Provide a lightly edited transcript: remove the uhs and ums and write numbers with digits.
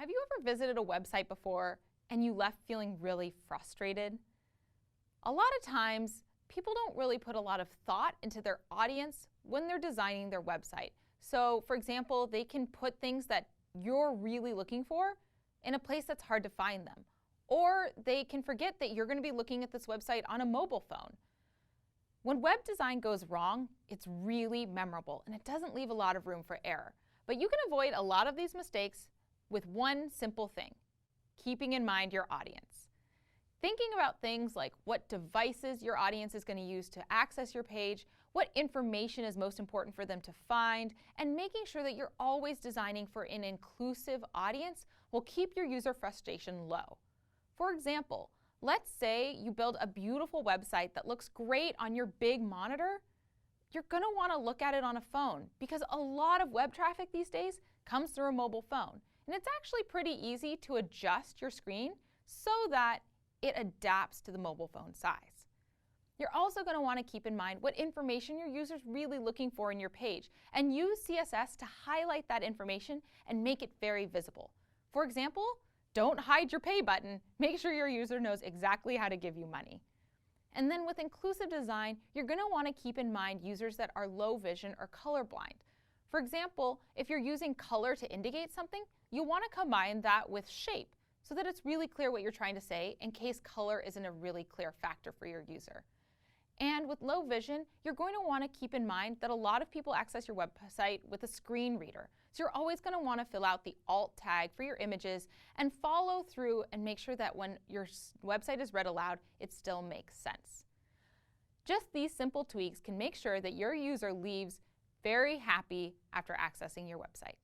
Have you ever visited a website before and you left feeling really frustrated? A lot of times, people don't really put a lot of thought into their audience when they're designing their website. So, for example, they can put things that you're really looking for in a place that's hard to find them. Or they can forget that you're going to be looking at this website on a mobile phone. When web design goes wrong, it's really memorable and it doesn't leave a lot of room for error. But you can avoid a lot of these mistakes with one simple thing: keeping in mind your audience. Thinking about things like what devices your audience is going to use to access your page, what information is most important for them to find, and making sure that you're always designing for an inclusive audience will keep your user frustration low. For example, let's say you build a beautiful website that looks great on your big monitor. You're going to want to look at it on a phone because a lot of web traffic these days comes through a mobile phone. And it's actually pretty easy to adjust your screen so that it adapts to the mobile phone size. You're also going to want to keep in mind what information your user's really looking for in your page and use CSS to highlight that information and make it very visible. For example, don't hide your pay button. Make sure your user knows exactly how to give you money. And then with inclusive design, you're going to want to keep in mind users that are low vision or colorblind. For example, if you're using color to indicate something, you'll want to combine that with shape so that it's really clear what you're trying to say in case color isn't a really clear factor for your user. And with low vision, you're going to want to keep in mind that a lot of people access your website with a screen reader. So you're always going to want to fill out the alt tag for your images and follow through and make sure that when your website is read aloud, it still makes sense. Just these simple tweaks can make sure that your user leaves very happy after accessing your website.